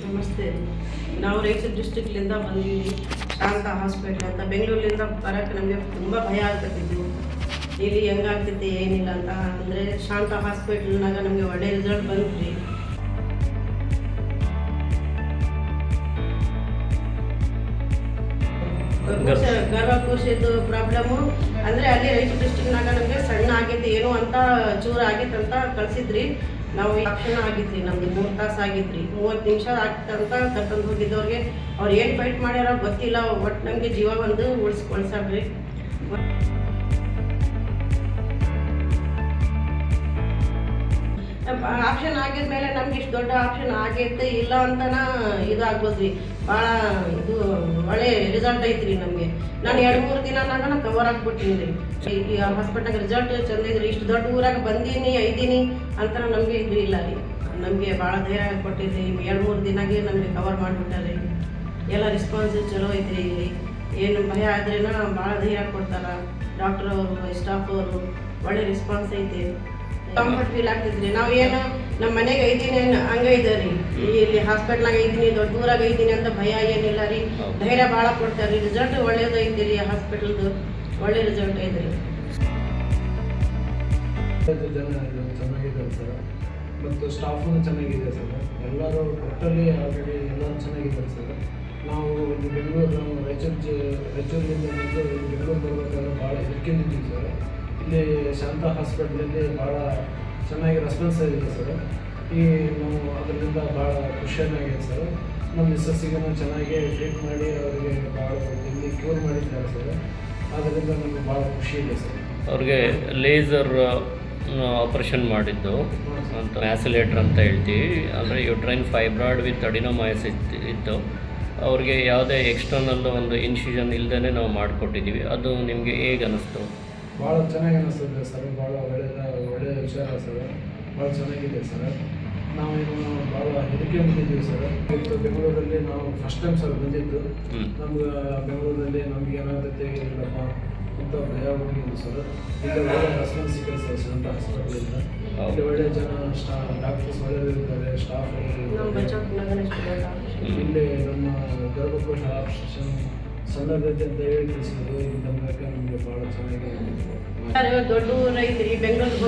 ನಮಸ್ತೆ. ನಾವು ರಾಯಚೂರು ಡಿಸ್ಟ್ರಿಕ್ಲಿಂದ ಬಂದಿದ್ದೀವಿ. ಶಾಂತ ಹಾಸ್ಪಿಟ್ಲ್ ಅಂತ ಬೆಂಗಳೂರಿನಿಂದ ಬರೋಕ್ಕೆ ನಮಗೆ ತುಂಬ ಭಯ ಆಗ್ತಿತ್ತು. ಇಲ್ಲಿ ಹೆಂಗಾಗ್ತೈತಿ ಏನಿಲ್ಲ ಅಂತ. ಅಂದರೆ ಶಾಂತ ಹಾಸ್ಪಿಟ್ಲ್ನಾಗ ನಮಗೆ ಒಳ್ಳೆ ರಿಸಲ್ಟ್ ಬಂದ್ರಿ. ಗರ್ಭಕೋಶದ್ದು ಪ್ರಾಬ್ಲಮ್ಮು ಅಂದರೆ ಅಲ್ಲಿ ರಾಯಚೂರು ಡಿಸ್ಟ್ರಿಕ್ನಾಗ ನಮಗೆ ಸಣ್ಣ ಆಗೈತಿ ಏನೋ ಅಂತ ಚೂರು ಆಗೈತೆ ಅಂತ ಕಳಿಸಿದ್ರಿ. ನಾವು ಆಪ್ಷನ್ ಆಗಿದ್ರಿ, ನಮ್ದು 3 ತಾಸು ಆಗಿದ್ರಿ. 30 ನಿಮಿಷ ಆಗ್ತಂತ ಕರ್ಕೊಂಡು ಹೋಗಿದ್ದವ್ರಿಗೆ ಅವ್ರು ಏನು ಫೈಟ್ ಮಾಡ್ಯಾರ ಗೊತ್ತಿಲ್ಲ. ಒಟ್ಟು ನಮಗೆ ಜೀವ ಬಂದು ಉಳಿಸ್ಕೊಳ್ಸಾಡ್ರಿ. ಆಪ್ಷನ್ ಆಗಿದ್ಮೇಲೆ ನಮ್ಗೆ ಇಷ್ಟು ದೊಡ್ಡ ಆಪ್ಷನ್ ಆಗೈತೆ ಇಲ್ಲ ಅಂತನ ಇದಾಗ್ಬೋದ್ರಿ. ಭಾಳ ಇದು ಒಳ್ಳೆ ರಿಸಲ್ಟ್ ಐತ್ರಿ ನಮಗೆ. ನಾನು 2-3 ದಿನನಾಗ ನಾನು ಕವರ್ ಆಗಿಬಿಟ್ಟಿನಿ ರೀ. ಈ ಹಾಸ್ಪಿಟ್ಲಾಗ ರಿಸಲ್ಟ್ ಚಂದ ಇದ್ರಿ. ಇಷ್ಟು ದೊಡ್ಡ ಊರಾಗ ಬಂದೀನಿ ಐದೀನಿ ಅಂತ ನಮಗೆ ಇದು ಇಲ್ಲ ರೀ. ನಮಗೆ ಭಾಳ ಧೈರ್ಯ ಕೊಟ್ಟಿದ್ರಿ. 2-3 ದಿನಾಗೆ ನಮಗೆ ಕವರ್ ಮಾಡಿಬಿಟ್ಟಾರೆ. ಎಲ್ಲ ರೆಸ್ಪಾನ್ಸ್ ಚಲೋ ಐತ್ರಿ. ಇಲ್ಲಿ ಏನು ಭಯ ಆದ್ರೇನ ಭಾಳ ಧೈರ್ಯ ಕೊಡ್ತಾರೆ ಡಾಕ್ಟರ್ ಅವರು, ಸ್ಟಾಫ್ ಅವರು. ಒಳ್ಳೆ ರೆಸ್ಪಾನ್ಸ್ ಐತಿ. ಕಂಫರ್ಟ್ ಫೀಲ್ ಆಗ್ತಿದ್ರಿ. ನಾವು ಏನು ನಮ್ಮ ಮನೆಗೆ ಐದೀನಿ ಹಂಗೈತೆ ರೀ. ಇಲ್ಲಿ ಹಾಸ್ಪಿಟ್ಲಾಗ ಐದೀನಿ, ದೊಡ್ಡ ಊರಾಗ ಐದೀನಿ ಅಂತ ಭಯ ಏನಿಲ್ಲ ರೀ. ಧೈರ್ಯ ಭಾಳ ಕೊಡ್ತಾರೆ ರೀ. ರಿಸಲ್ಟ್ ಒಳ್ಳೇದೈತಿ ರೀ. ಹಾಸ್ಪಿಟಲ್ದು ಒಳ್ಳೆ ರಿಸಲ್ಟ್ ಐತೆ ರೀ. ಜನ ಚೆನ್ನಾಗಿದೆ ಸರ್, ಮತ್ತು ಸ್ಟಾಫೂ ಚೆನ್ನಾಗಿದೆ ಸರ್. ಎಲ್ಲರೂ ಟೋಟಲಿ ಆಲ್ರೆಡಿ ಎಲ್ಲರೂ ಚೆನ್ನಾಗಿದ್ದಾರೆ ಸರ್. ನಾವು ಒಂದು ಬೆಂಗಳೂರು ರಾಯಚೂರಿನಿಂದ ಬಂದು ಬೆಂಗಳೂರು ಬರಬೇಕಾದ್ರೆ ಭಾಳ ಹೆದರ್ಕೊಂಡಿದ್ದೀವಿ ಸರ್. ಇಲ್ಲಿ ಶಾಂತ ಹಾಸ್ಪಿಟ್ಲಲ್ಲಿ ಭಾಳ ಚೆನ್ನಾಗಿ ರೆಸ್ಪಾನ್ಸ್ ಆಗಿದೆ ಸರ್. ನಾವು ಅದರಿಂದ ಭಾಳ ಖುಷಿಯಾಗಿದೆ ಸರ್. ನಮ್ಮ ಮಿಸ್ಸಸ್ಸಿಗೂ ಚೆನ್ನಾಗಿ ಟ್ರೀಟ್ ಮಾಡಿ ಅವರಿಗೆ ಭಾಳ ಇಲ್ಲಿ ಕ್ಯೂರ್ ಮಾಡಿದ್ದಾರೆ ಸರ್. ಆದ್ದರಿಂದ ನಮಗೆ ಭಾಳ ಖುಷಿ ಇದೆ ಸರ್. ಅವ್ರಿಗೆ ಲೇಸರ್ ಆಪ್ರೇಷನ್ ಮಾಡಿದ್ದು ಅಂತ ಮ್ಯಾಸಿಲೇಟ್ರ್ ಅಂತ ಹೇಳ್ತೀವಿ. ಅಂದರೆ ಯುಟ್ರೈನ್ ಫೈಬ್ರಾಯ್ಡ್ ವಿತ್ ಅಡಿನೋಮಯೋಸಿಸ್ ಇತ್ತು. ಅವ್ರಿಗೆ ಯಾವುದೇ ಎಕ್ಸ್ಟರ್ನಲ್ ಒಂದು ಇನ್ಸಿಷನ್ ಇಲ್ಲದೇ ನಾವು ಮಾಡಿಕೊಟ್ಟಿದ್ದೀವಿ. ಅದು ನಿಮಗೆ ಹೇಗೆ ಅನ್ನಿಸ್ತು? ಭಾಳ ಚೆನ್ನಾಗಿ ಅನ್ನಿಸ್ತದೆ ಸರ್. ಭಾಳ ಒಳ್ಳೆಯ ವಿಚಾರ ಸರ್. ಭಾಳ ಚೆನ್ನಾಗಿದೆ ಸರ್. ನಾವು ಭಾಳ ಹೆದರ್ಕೊಂಡಿದ್ದೀವಿ ಸರ್. ಇವತ್ತು ಬೆಂಗಳೂರಲ್ಲಿ ನಾವು ಫಸ್ಟ್ ಟೈಮ್ ಸರ್ ಬಂದಿದ್ದು. ನಮ್ಗೆ ಬೆಂಗಳೂರಲ್ಲಿ ನಮ್ಗೆ ಏನಾಗುತ್ತೆ ಇಲ್ಲಪ್ಪ ಅಂತ ಭಯ ಹೋಗಿದ್ದು ಸರ್. ಇಲ್ಲಿ ಒಳ್ಳೆ ರೆಸ್ಪಾನ್ಸ್ ಸಿಗುತ್ತೆ ಸರ್ ಶಾಂತ ಹಾಸ್ಪಿಟಲಿಂದ. ಇಲ್ಲಿ ಒಳ್ಳೆಯ ಜನ ಡಾಕ್ಟರ್ಸ್ ಒಳ್ಳೆಯದಿರ್ತಾರೆ, ಸ್ಟಾಫ್ ಇಲ್ಲಿ ನಮ್ಮ ಗರ್ಭಕೋಶ ಆಪರೇಷನ್ ಸಣ್ಣದೈತೆ ಅಂತ ಹೇಳಿ ತಿಳಿಸಿದ್ರು. ನಮಗೆ ಭಾಳ ಚೆನ್ನಾಗಿ ದೊಡ್ಡ ಊರು ಐತ್ರಿ. ಬೆಂಗಳೂರಿಗೆ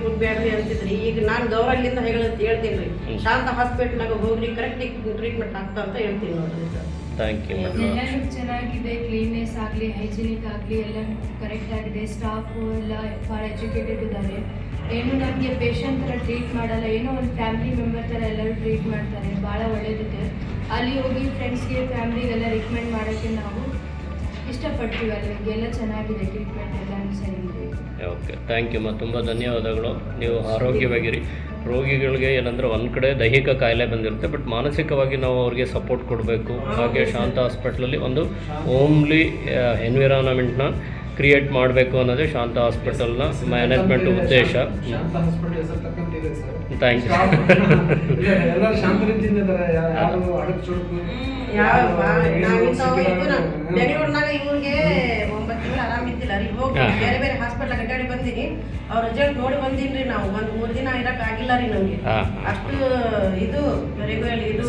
ಹೋಗ್ಬೇಡ್ರಿ ಅಂತಿದ್ರಿ. ಈಗ ನಾನು ಗೌರವದಿಂದ ಹೇಳ್ತೀನಿ ರೀ. ಶಾಂತ ಹಾಸ್ಪಿಟ್ಲ್ನಾಗ ಹೋಗ್ರಿ, ಕರೆಕ್ಟ್ ಟ್ರೀಟ್ಮೆಂಟ್ ಆಗ್ತಾ ಅಂತ ಹೇಳ್ತೀನಿ ನೋಡ್ರಿ ಸರ್. Thank you. ಎಲ್ಲರೂ ಚೆನ್ನಾಗಿದೆ. ಕ್ಲೀನ್ನೆಸ್ ಆಗಲಿ, ಹೈಜಿನಿಕ್ ಆಗಲಿ ಎಲ್ಲ ಕರೆಕ್ಟ್ ಆಗಿದೆ. ಸ್ಟಾಫು ಎಲ್ಲ ಭಾಳ ಎಜುಕೇಟೆಡ್ ಇದ್ದಾರೆ. ಏನು ನಮಗೆ ಪೇಷಂಟ್ ಥರ ಟ್ರೀಟ್ ಮಾಡಲ್ಲ, ಏನೋ ಒಂದು ಫ್ಯಾಮಿಲಿ ಮೆಂಬರ್ ಥರ ಎಲ್ಲರೂ ಟ್ರೀಟ್ ಮಾಡ್ತಾರೆ. ಭಾಳ ಒಳ್ಳೆಯದಿದೆ. ಅಲ್ಲಿ ಹೋಗಿ ಫ್ರೆಂಡ್ಸ್ಗೆ, ಫ್ಯಾಮಿಲಿಗೆಲ್ಲ ರಿಕಮೆಂಡ್ ಮಾಡೋಕ್ಕೆ ನಾವು ಇಷ್ಟಪಡ್ತೀವಿ. ಅಲ್ಲಿಗೆಲ್ಲ ಚೆನ್ನಾಗಿದೆ, ಟ್ರೀಟ್ಮೆಂಟ್ ಎಲ್ಲ ಸರಿಗಿದೆ. ಓಕೆ, ಥ್ಯಾಂಕ್ ಯು ತುಂಬ ಧನ್ಯವಾದಗಳು. ನೀವು ಆರೋಗ್ಯವಾಗಿರಿ. ರೋಗಿಗಳಿಗೆ ಏನಂದರೆ ಒಂದು ಕಡೆ ದೈಹಿಕ ಕಾಯಿಲೆ ಬಂದಿರುತ್ತೆ, ಬಟ್ ಮಾನಸಿಕವಾಗಿ ನಾವು ಅವ್ರಿಗೆ ಸಪೋರ್ಟ್ ಕೊಡಬೇಕು. ಹಾಗೆ ಶಾಂತ ಹಾಸ್ಪಿಟ್ಲಲ್ಲಿ ಒಂದು ಹೋಮ್ಲಿ ಎನ್ವಿರಾನ್ಮೆಂಟ್ನ ಕ್ರಿಯೇಟ್ ಮಾಡಬೇಕು ಅನ್ನೋದೇ ಶಾಂತ ಹಾಸ್ಪಿಟಲ್ನ ಮ್ಯಾನೇಜ್ಮೆಂಟ್ ಉದ್ದೇಶ. Thank you. ಬೆಂಗಳೂರಿನಾಗ ಇವ್ರಿಗೆ 9 ತಿಂಗಳು ಆರಾಮಿದ್ದಿಲ್ಲ ರೀ. ಹೋಗಿ ಬೇರೆ ಬೇರೆ ಹಾಸ್ಪಿಟ್ಲ್ ಅಡ್ಡಾಡಿ ಬಂದೀನಿ. ಅವ್ರ ರಿಸಲ್ಟ್ ನೋಡಿ ಬಂದೀನಿ ರೀ. ನಾವು 1-3 ದಿನ ಇರಕ್ಕೆ ಆಗಿಲ್ಲ ರೀ ನಮಗೆ. ಅಷ್ಟು ಇದು ರೆಗ್ಯುಲರ್ ಇದು.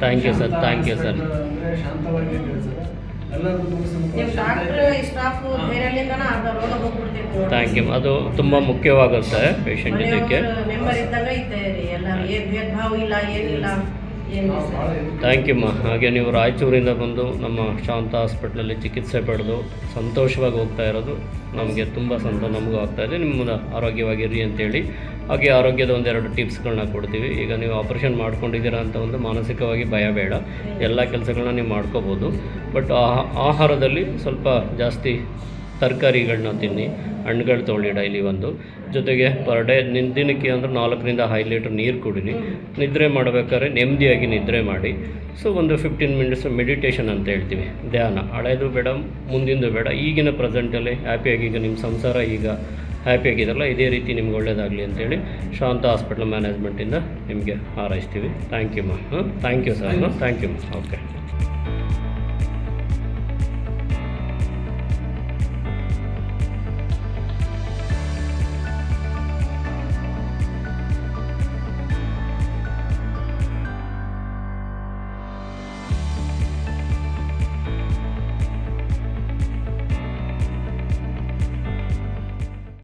Thank you sir. Thank you sir. Thank you. ಅದು ತುಂಬ ಮುಖ್ಯವಾಗುತ್ತೆ ಪೇಷಂಟ್ ಇದಕ್ಕೆ. ಥ್ಯಾಂಕ್ ಯು ಅಮ್ಮ. ಹಾಗೆ ನೀವು ರಾಯಚೂರಿಂದ ಬಂದು ನಮ್ಮ ಶಾಂತ ಹಾಸ್ಪಿಟ್ಲಲ್ಲಿ ಚಿಕಿತ್ಸೆ ಪಡೆದು ಸಂತೋಷವಾಗಿ ಹೋಗ್ತಾ ಇರೋದು ನಮಗೆ ತುಂಬ ನಮಗೂ ಆಗ್ತಾಯಿದೆ. ನಿಮ್ಮ ಆರೋಗ್ಯವಾಗಿರಿ ಅಂತೇಳಿ. ಹಾಗೆ ಆರೋಗ್ಯದ 1-2 ಟಿಪ್ಸ್ಗಳನ್ನ ಕೊಡ್ತೀವಿ. ಈಗ ನೀವು ಆಪ್ರೇಷನ್ ಮಾಡ್ಕೊಂಡಿದ್ದೀರಾ ಅಂತ ಒಂದು ಮಾನಸಿಕವಾಗಿ ಭಯ ಬೇಡ. ಎಲ್ಲ ಕೆಲಸಗಳನ್ನ ನೀವು ಮಾಡ್ಕೋಬೋದು. ಬಟ್ ಆಹಾರದಲ್ಲಿ ಸ್ವಲ್ಪ ಜಾಸ್ತಿ ತರಕಾರಿಗಳನ್ನ ತಿನ್ನಿ, ಹಣ್ಣುಗಳು ತೊಗೊಳ್ಳಿ ಡೈಲಿ ಒಂದು. ಜೊತೆಗೆ ಪರ್ ಡೇ ದಿನಕ್ಕೆ ಅಂದರೆ 4ರಿಂದ 5 ಲೀಟ್ರ್ ನೀರು ಕುಡೀರಿ. ನಿದ್ರೆ ಮಾಡಬೇಕಾದ್ರೆ ನೆಮ್ಮದಿಯಾಗಿ ನಿದ್ರೆ ಮಾಡಿ. ಸೊ ಒಂದು 15 ಮಿನಿಟ್ಸ್ ಮೆಡಿಟೇಷನ್ ಅಂತ ಹೇಳ್ತೀವಿ, ಧ್ಯಾನ. ಹಳೇದು ಬೇಡ, ಮುಂದಿಂದು ಬೇಡ. ಈಗಿನ ಪ್ರೆಸೆಂಟಲ್ಲಿ ಹ್ಯಾಪಿಯಾಗಿ, ಈಗ ನಿಮ್ಮ ಸಂಸಾರ ಈಗ ಹ್ಯಾಪಿಯಾಗಿದೆಯಲ್ಲ, ಇದೇ ರೀತಿ ನಿಮ್ಗೆ ಒಳ್ಳೆಯದಾಗಲಿ ಅಂತೇಳಿ ಶಾಂತ ಹಾಸ್ಪಿಟಲ್ ಮ್ಯಾನೇಜ್ಮೆಂಟಿಂದ ನಿಮಗೆ ಹಾರೈಸ್ತೀವಿ. Thank you ma'am. Thank you sir. Thank you ma'am. Okay.